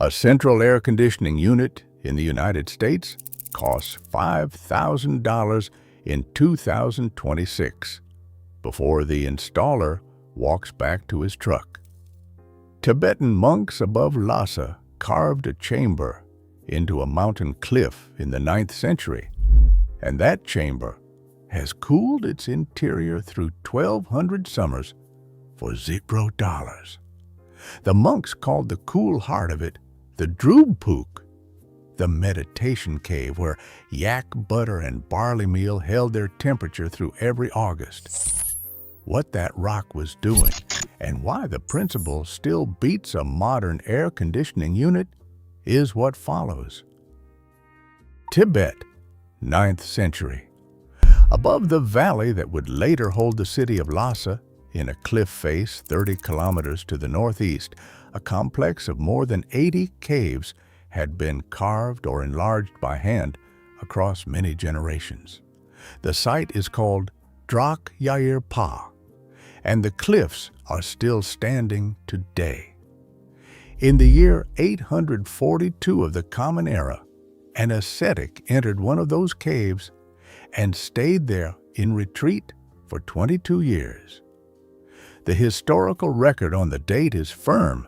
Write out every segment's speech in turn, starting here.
A central air conditioning unit in the United States costs $5,000 in 2026 before the installer walks back to his truck. Tibetan monks above Lhasa carved a chamber into a mountain cliff in the 9th century, and that chamber has cooled its interior through 1,200 summers for $0. The monks called the cool heart of it the Drupuk, the meditation cave where yak butter and barley meal held their temperature through every August. What that rock was doing and why the principle still beats a modern air conditioning unit is what follows. Tibet, 9th century. Above the valley that would later hold the city of Lhasa, in a cliff face 30 kilometers to the northeast, a complex of more than 80 caves had been carved or enlarged by hand across many generations. The site is called Drak Yair Pa, and the cliffs are still standing today. In the year 842 of the Common Era, an ascetic entered one of those caves and stayed there in retreat for 22 years. The historical record on the date is firm.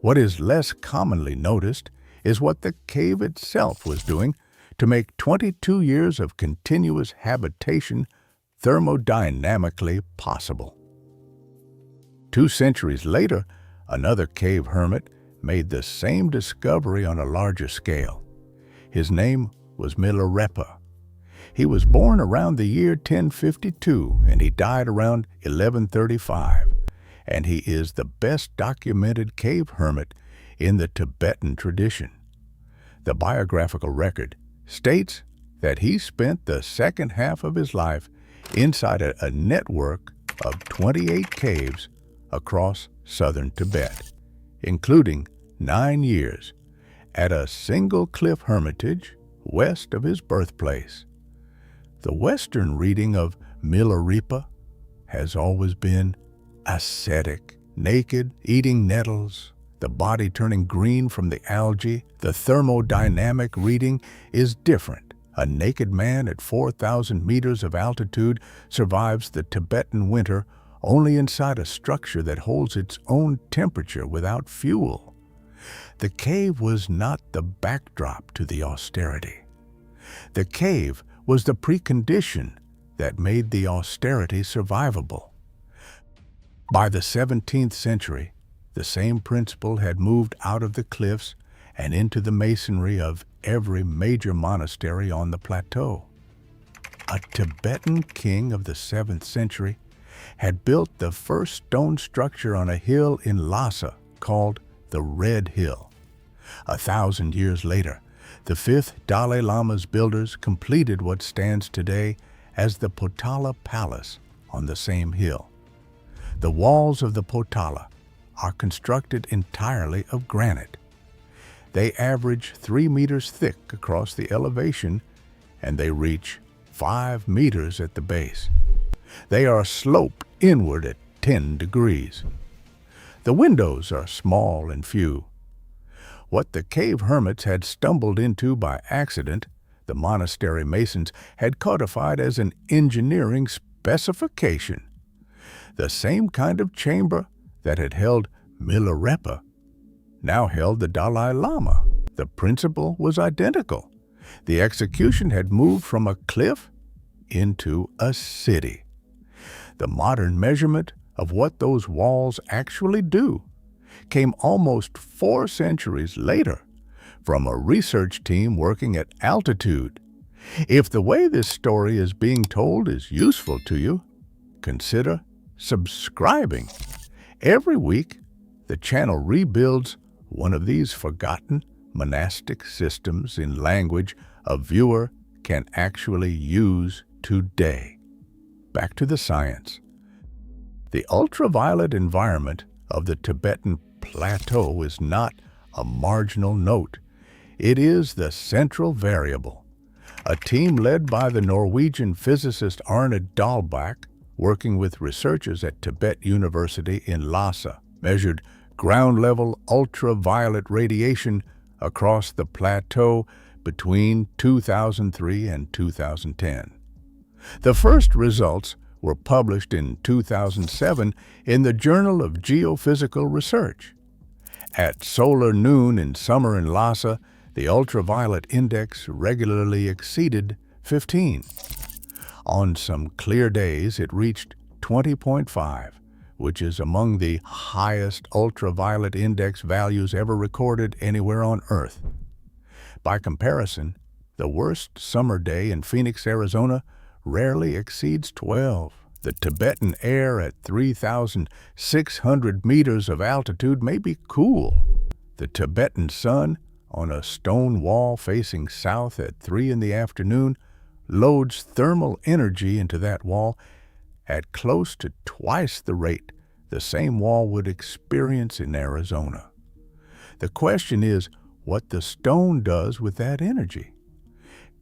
What is less commonly noticed is what the cave itself was doing to make 22 years of continuous habitation thermodynamically possible. 2 centuries later, another cave hermit made the same discovery on a larger scale. His name was Milarepa. He was born around the year 1052 and he died around 1135, and he is the best documented cave hermit in the Tibetan tradition. The biographical record states that he spent the second half of his life inside a network of 28 caves across southern Tibet, including 9 years at a single cliff hermitage west of his birthplace. The Western reading of Milarepa has always been ascetic, naked, eating nettles, the body turning green from the algae. The thermodynamic reading is different. A naked man at 4,000 meters of altitude survives the Tibetan winter only inside a structure that holds its own temperature without fuel. The cave was not the backdrop to the austerity. The cave was the precondition that made the austerity survivable. By the 17th century, the same principle had moved out of the cliffs and into the masonry of every major monastery on the plateau. A Tibetan king of the 7th century had built the first stone structure on a hill in Lhasa called the Red Hill. 1,000 years later, the 5th Dalai Lama's builders completed what stands today as the Potala Palace on the same hill. The walls of the Potala are constructed entirely of granite. They average 3 meters thick across the elevation, and they reach 5 meters at the base. They are sloped inward at 10 degrees. The windows are small and few. What the cave hermits had stumbled into by accident, the monastery masons had codified as an engineering specification. The same kind of chamber that had held Milarepa now held the Dalai Lama. The principle was identical. The execution had moved from a cliff into a city. The modern measurement of what those walls actually do came almost 4 centuries later from a research team working at altitude. If the way this story is being told is useful to you, consider subscribing. Every week, the channel rebuilds one of these forgotten monastic systems in language a viewer can actually use today. Back to the science. The ultraviolet environment of the Tibetan plateau is not a marginal note. It is the central variable. A team led by the Norwegian physicist Arne Dahlbäck, working with researchers at Tibet University in Lhasa, measured ground-level ultraviolet radiation across the plateau between 2003 and 2010. The first results were published in 2007 in the Journal of Geophysical Research. At solar noon in summer in Lhasa, the ultraviolet index regularly exceeded 15. On some clear days, it reached 20.5, which is among the highest ultraviolet index values ever recorded anywhere on Earth. By comparison, the worst summer day in Phoenix, Arizona, rarely exceeds 12. The Tibetan air at 3,600 meters of altitude may be cool. The Tibetan sun, on a stone wall facing south at 3 in the afternoon, loads thermal energy into that wall at close to twice the rate the same wall would experience in Arizona. The question is what the stone does with that energy.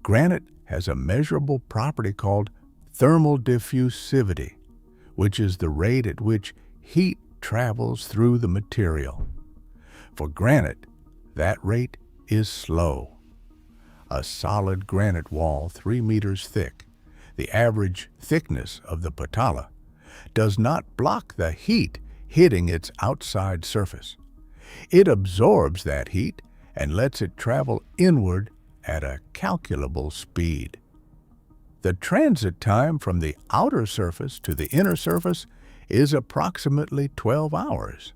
Granite has a measurable property called thermal diffusivity, which is the rate at which heat travels through the material. For granite, that rate is slow. A solid granite wall 3 meters thick, the average thickness of the Potala, does not block the heat hitting its outside surface. It absorbs that heat and lets it travel inward at a calculable speed. The transit time from the outer surface to the inner surface is approximately 12 hours.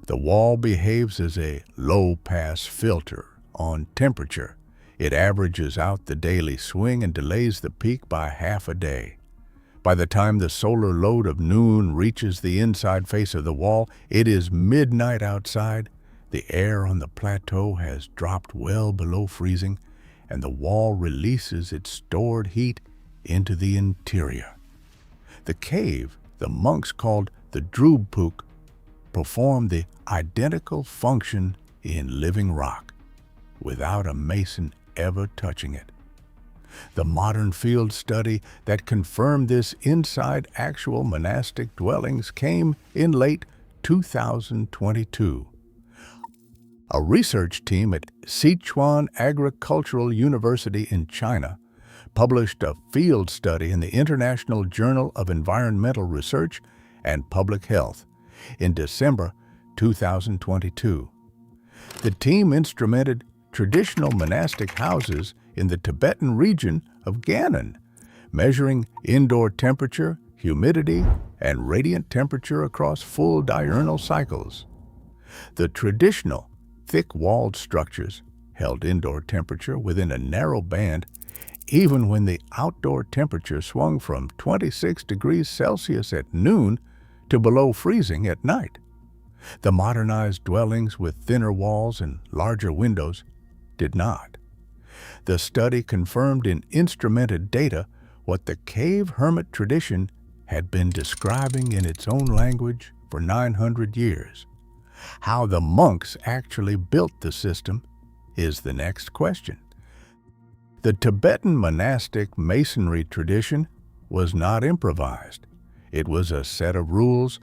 The wall behaves as a low-pass filter on temperature. It averages out the daily swing and delays the peak by half a day. By the time the solar load of noon reaches the inside face of the wall, it is midnight outside. The air on the plateau has dropped well below freezing, and the wall releases its stored heat into the interior. The cave the monks called the Drubpuk perform the identical function in living rock, without a mason ever touching it. The modern field study that confirmed this inside actual monastic dwellings came in late 2022. A research team at Sichuan Agricultural University in China published a field study in the International Journal of Environmental Research and Public Health in December 2022. The team instrumented traditional monastic houses in the Tibetan region of Gannon, measuring indoor temperature, humidity, and radiant temperature across full diurnal cycles. The traditional thick-walled structures held indoor temperature within a narrow band even when the outdoor temperature swung from 26 degrees Celsius at noon to below freezing at night. The modernized dwellings with thinner walls and larger windows did not. The study confirmed in instrumented data what the cave hermit tradition had been describing in its own language for 900 years. How the monks actually built the system is the next question. The Tibetan monastic masonry tradition was not improvised. It was a set of rules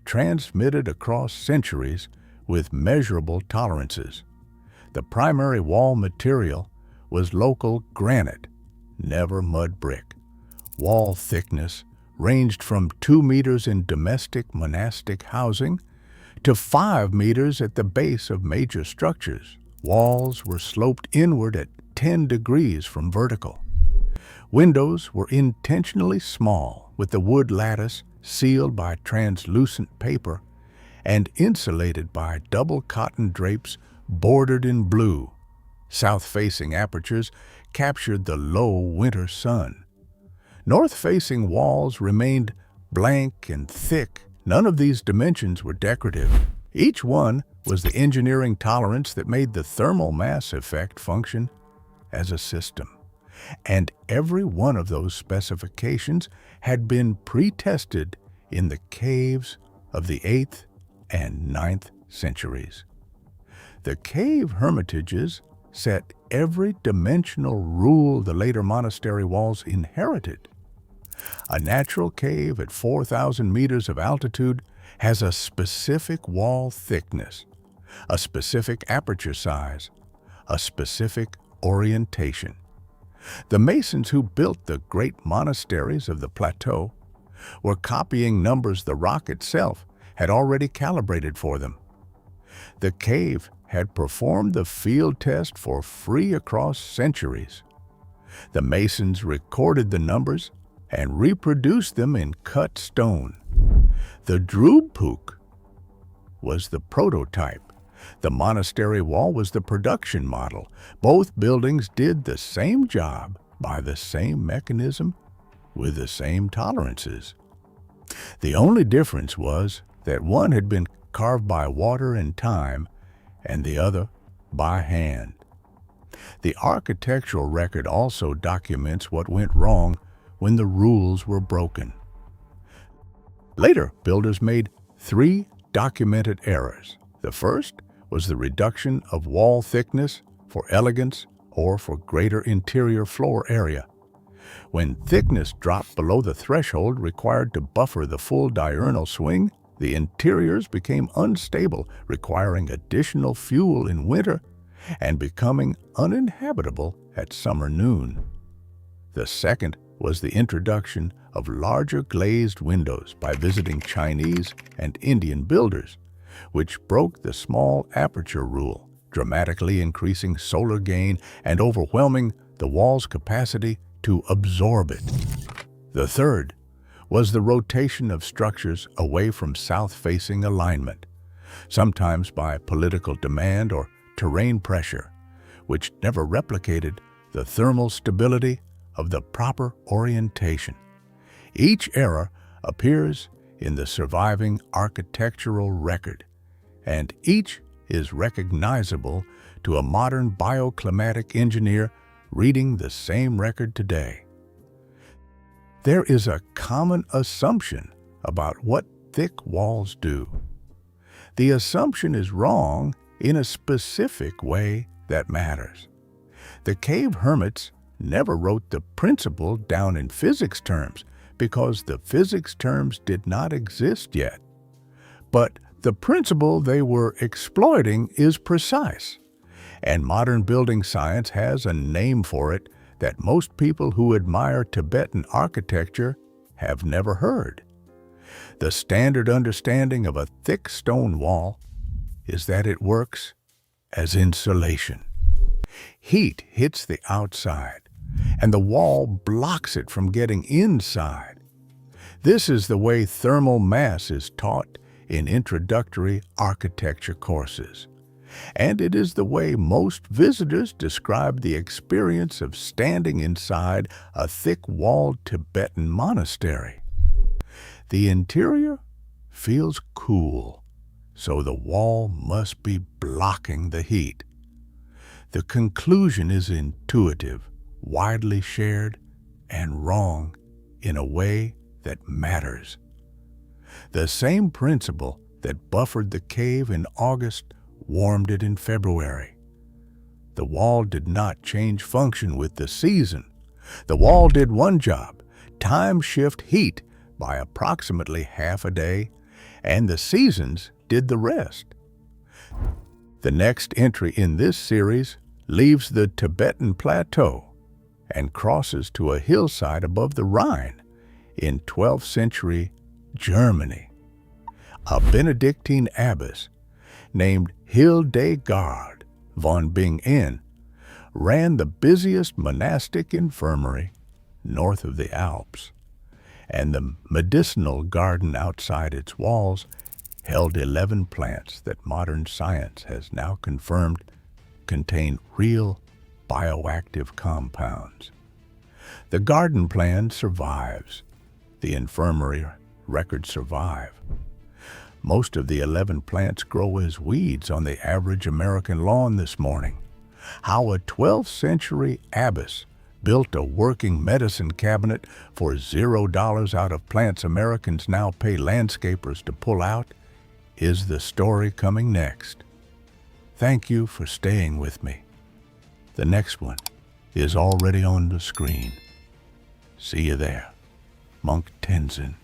transmitted across centuries with measurable tolerances. The primary wall material was local granite, never mud brick. Wall thickness ranged from 2 meters in domestic monastic housing to 5 meters at the base of major structures. Walls were sloped inward at 10 degrees from vertical. Windows were intentionally small, with the wood lattice sealed by translucent paper and insulated by double cotton drapes bordered in blue. South-facing apertures captured the low winter sun. North-facing walls remained blank and thick. None of these dimensions were decorative. Each one was the engineering tolerance that made the thermal mass effect function as a system. And every one of those specifications had been pre-tested in the caves of the 8th and 9th centuries. The cave hermitages set every dimensional rule the later monastery walls inherited. A natural cave at 4,000 meters of altitude has a specific wall thickness, a specific aperture size, a specific orientation. The masons who built the great monasteries of the plateau were copying numbers the rock itself had already calibrated for them. The cave had performed the field test for free across centuries. The masons recorded the numbers and reproduced them in cut stone. The Drupuk was the prototype. The monastery wall was the production model. Both buildings did the same job by the same mechanism with the same tolerances. The only difference was that one had been carved by water and time, and the other by hand. The architectural record also documents what went wrong when the rules were broken. Later, builders made 3 documented errors. The first was the reduction of wall thickness for elegance or for greater interior floor area. When thickness dropped below the threshold required to buffer the full diurnal swing, the interiors became unstable, requiring additional fuel in winter and becoming uninhabitable at summer noon. The second was the introduction of larger glazed windows by visiting Chinese and Indian builders, which broke the small aperture rule, dramatically increasing solar gain and overwhelming the wall's capacity to absorb it. The third was the rotation of structures away from south-facing alignment, sometimes by political demand or terrain pressure, which never replicated the thermal stability of the proper orientation. Each error appears in the surviving architectural record, and each is recognizable to a modern bioclimatic engineer reading the same record today. There is a common assumption about what thick walls do. The assumption is wrong in a specific way that matters. The cave hermits never wrote the principle down in physics terms because the physics terms did not exist yet. But the principle they were exploiting is precise, and modern building science has a name for it that most people who admire Tibetan architecture have never heard. The standard understanding of a thick stone wall is that it works as insulation. Heat hits the outside, and the wall blocks it from getting inside. This is the way thermal mass is taught in introductory architecture courses. And it is the way most visitors describe the experience of standing inside a thick-walled Tibetan monastery. The interior feels cool, so the wall must be blocking the heat. The conclusion is intuitive, widely shared, and wrong in a way that matters. The same principle that buffered the cave in August warmed it in February. The wall did not change function with the season. The wall did one job, time shift heat by approximately half a day, and the seasons did the rest. The next entry in this series leaves the Tibetan plateau and crosses to a hillside above the Rhine in 12th century Germany. A Benedictine abbess named Hildegard von Bingen ran the busiest monastic infirmary north of the Alps, and the medicinal garden outside its walls held 11 plants that modern science has now confirmed contain real bioactive compounds. The garden plan survives. The infirmary records survive. Most of the 11 plants grow as weeds on the average American lawn this morning. How a 12th century abbess built a working medicine cabinet for $0 out of plants Americans now pay landscapers to pull out is the story coming next. Thank you for staying with me. The next one is already on the screen. See you there. Monk Tenzin.